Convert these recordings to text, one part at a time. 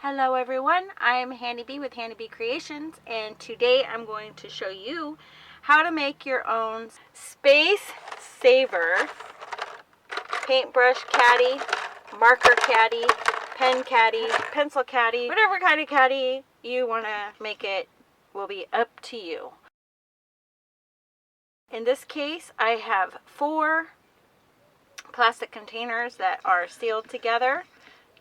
Hello everyone, I'm Handy Bee with Handy Bee Creations, and today I'm going to show you how to make your own space saver paintbrush caddy, marker caddy, pen caddy, pencil caddy, whatever kind of caddy you want to make it will be up to you. In this case, I have 4 plastic containers that are sealed together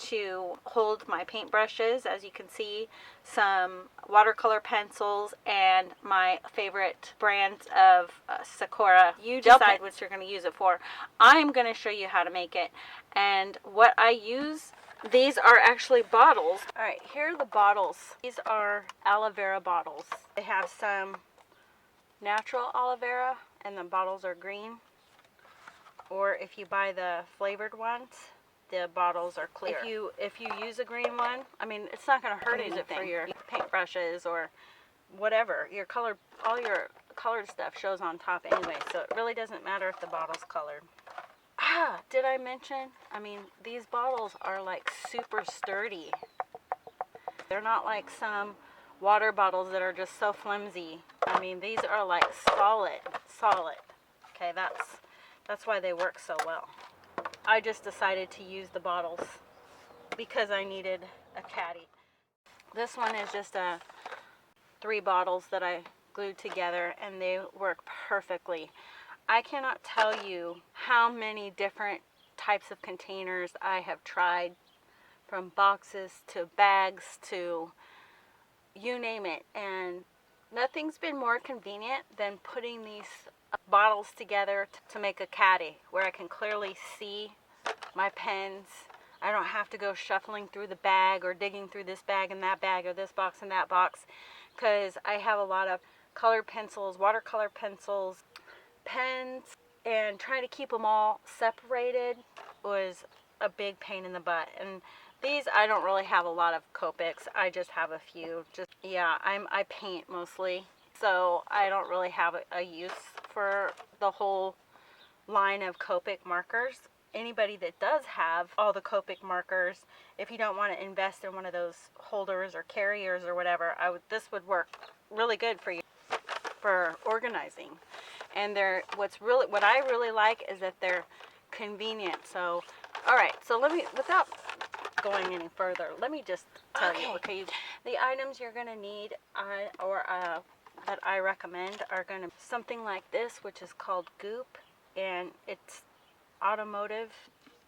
to hold my paintbrushes. As you can see, some watercolor pencils and my favorite brands of Sakura. You decide what you're going to use it for. I'm going to show you how to make it and what I use. These are actually bottles. Alright, here are the bottles. These are aloe vera bottles. They have some natural aloe vera and the bottles are green. Or if you buy the flavored ones, the bottles are clear. If you use a green one, I mean, it's not going to hurt anything for your paintbrushes or whatever. Your color, all your colored stuff shows on top anyway, so it really doesn't matter if the bottle's colored. Did I mention? I mean, these bottles are like super sturdy. They're not like some water bottles that are just so flimsy. I mean, these are like solid. Okay, that's why they work so well. I just decided to use the bottles because I needed a caddy. This one is just 3 bottles that I glued together and they work perfectly. I cannot tell you how many different types of containers I have tried, from boxes to bags to you name it, and nothing's been more convenient than putting these bottles together to make a caddy where I can clearly see my pens. I don't have to go shuffling through the bag or digging through this bag and that bag or this box and that box, because I have a lot of colored pencils, watercolor pencils, pens, and trying to keep them all separated was a big pain in the butt. And these, I don't really have a lot of Copics. I just have a few. I paint mostly, so I don't really have a use for the whole line of Copic markers. Anybody that does have all the Copic markers, if you don't want to invest in one of those holders or carriers or whatever, this would work really good for you for organizing. And what I really like is that they're convenient. So, all right. So without going any further, let me just tell you. Okay, the items you're gonna need, that I recommend, are gonna be something like this, which is called Goop, and it's automotive.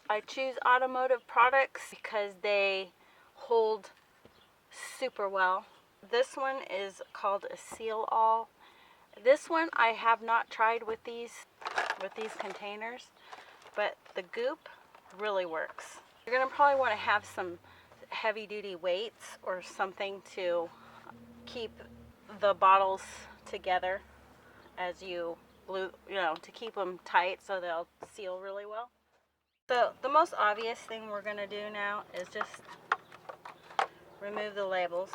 I choose automotive products because they hold super well. This one is called a Seal All. This one I have not tried with these containers, but the Goop really works. You're gonna probably want to have some heavy duty weights or something to keep the bottles together as you glue, to keep them tight so they'll seal really well. So the most obvious thing we're going to do now is just remove the labels.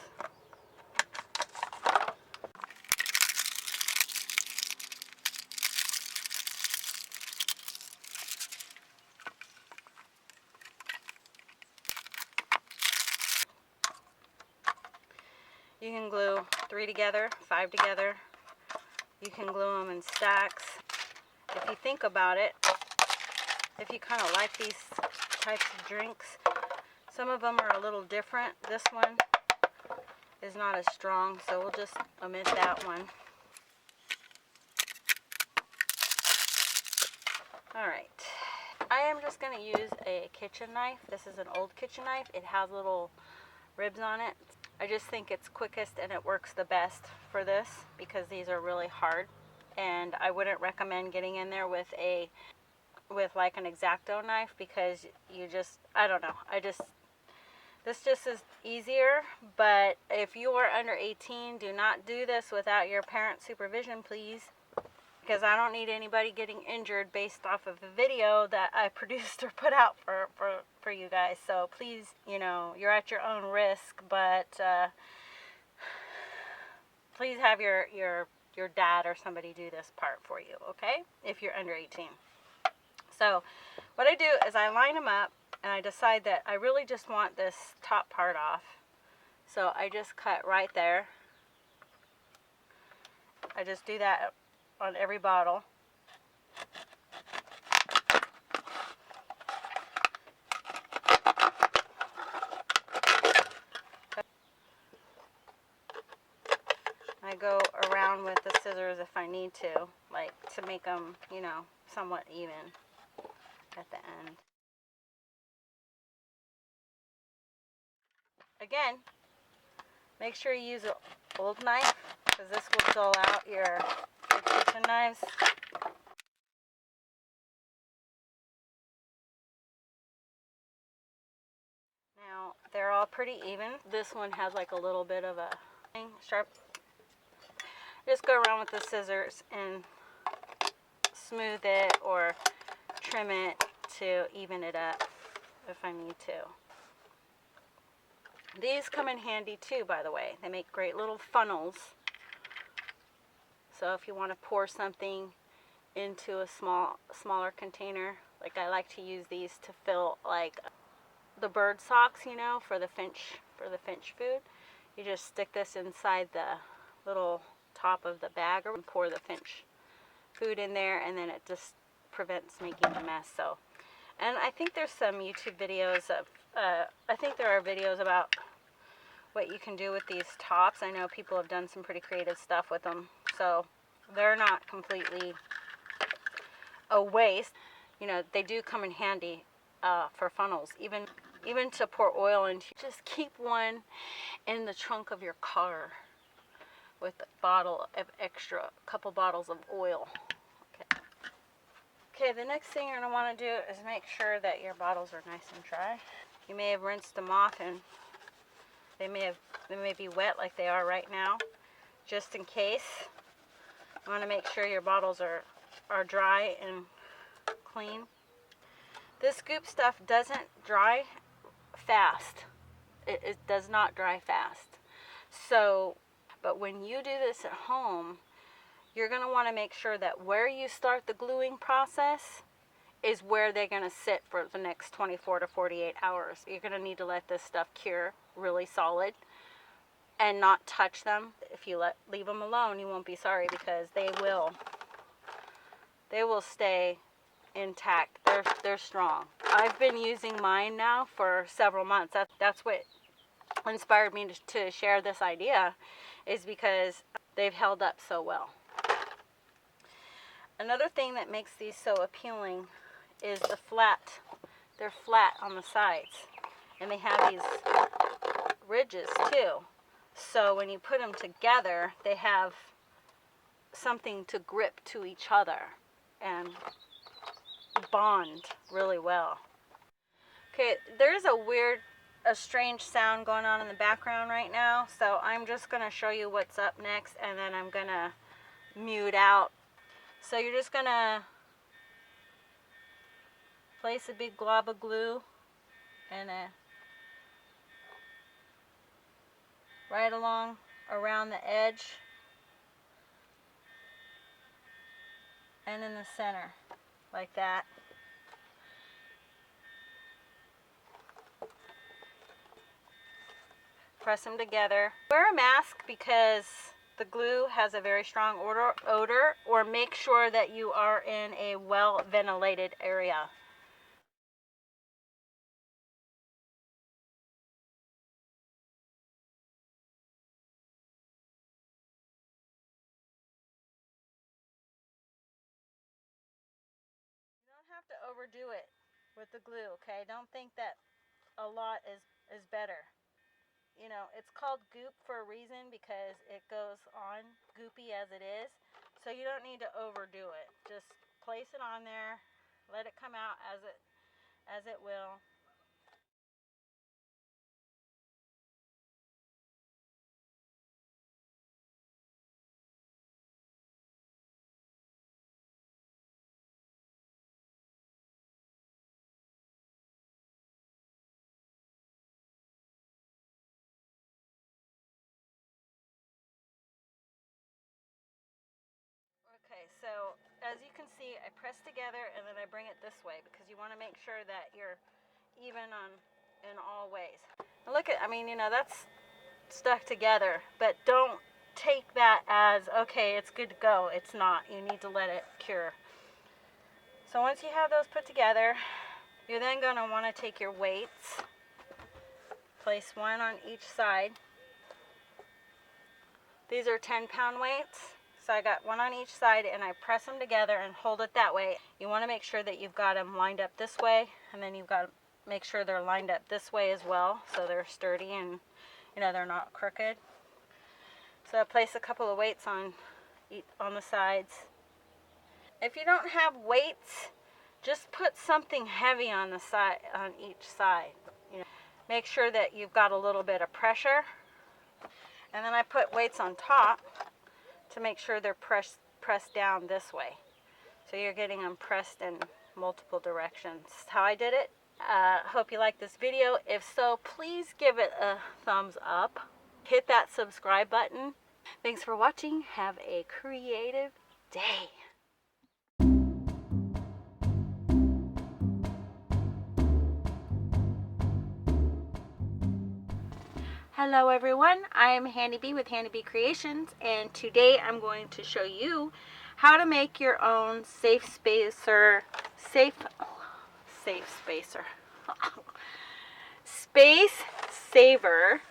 You can glue 3 together, 5 together. You can glue them in stacks. If you think about it, if you kind of like these types of drinks, some of them are a little different. This one is not as strong, so we'll just omit that one. Alright, I am just going to use a kitchen knife. This is an old kitchen knife. It has little ribs on it. I just think it's quickest and it works the best for this because these are really hard, and I wouldn't recommend getting in there with like an X-Acto knife because I don't know, this just is easier. But if you are under 18, do not do this without your parent supervision, please, because I don't need anybody getting injured based off of the video that I produced or put out for you guys. So please, you're at your own risk, but please have your dad or somebody do this part for you, okay? If you're under 18. So what I do is I line them up and I decide that I really just want this top part off. So I just cut right there. I just do that on every bottle. I go around with the scissors if I need to, like to make them, you know, somewhat even at the end. Again, make sure you use an old knife, because this will dull out your kitchen knives. Now, they're all pretty even. This one has like a little bit of a sharp. Just go around with the scissors and smooth it or trim it to even it up if I need to. These come in handy too, by the way. They make great little funnels. So if you want to pour something into a smaller container, like I like to use these to fill like the bird socks, you know, for the finch food. You just stick this inside the little top of the bag and pour the finch food in there, and then it just prevents making a mess. So, and I think there's some YouTube videos of I think there are videos about what you can do with these tops. I know people have done some pretty creative stuff with them, so they're not completely a waste. You know, they do come in handy for funnels, even to pour oil into. Just keep one in the trunk of your car with a bottle of extra, couple bottles of oil. Okay, the next thing you're going to want to do is make sure that your bottles are nice and dry. You may have rinsed them off and they may be wet like they are right now. Just in case, you want to make sure your bottles are dry and clean. This goop stuff doesn't dry fast. It does not dry fast. So, but when you do this at home, you're going to want to make sure that where you start the gluing process is where they're going to sit for the next 24 to 48 hours. You're going to need to let this stuff cure really solid and not touch them. If you leave them alone, you won't be sorry, because they will stay intact. They're strong. I've been using mine now for several months. That's what inspired me to share this idea, is because they've held up so well. Another thing that makes these so appealing is the flat. They're flat on the sides, and they have these ridges too. So when you put them together, they have something to grip to each other and bond really well. Okay, there's a strange sound going on in the background right now, so I'm just going to show you what's up next, and then I'm going to mute out. So you're just going to place a big glob of glue and right along around the edge and in the center, like that. Press them together. Wear a mask because the glue has a very strong odor, or make sure that you are in a well ventilated area. You don't have to overdo it with the glue, okay? Don't think that a lot is better. You know, it's called goop for a reason, because it goes on goopy as it is. So you don't need to overdo it. Just place it on there, let it come out as it will. Okay, so as you can see, I press together and then I bring it this way, because you want to make sure that you're even in all ways. Now look at, I mean, you know, that's stuck together, but don't take that as, okay, it's good to go. It's not. You need to let it cure. So once you have those put together, you're then going to want to take your weights, place one on each side. These are 10-pound weights. So I got one on each side and I press them together and hold it that way. You want to make sure that you've got them lined up this way, and then you've got to make sure they're lined up this way as well, so they're sturdy and, you know, they're not crooked. So I place a couple of weights on the sides. If you don't have weights, just put something heavy on the side, on each side. You know, make sure that you've got a little bit of pressure. And then I put weights on top to make sure they're pressed down this way. So you're getting them pressed in multiple directions. That's how I did it. Hope you like this video. If so, please give it a thumbs up. Hit that subscribe button. Thanks for watching. Have a creative day. Hello everyone, I'm Handy Bee with Handy Bee Creations, and today I'm going to show you how to make your own safe spacer, space saver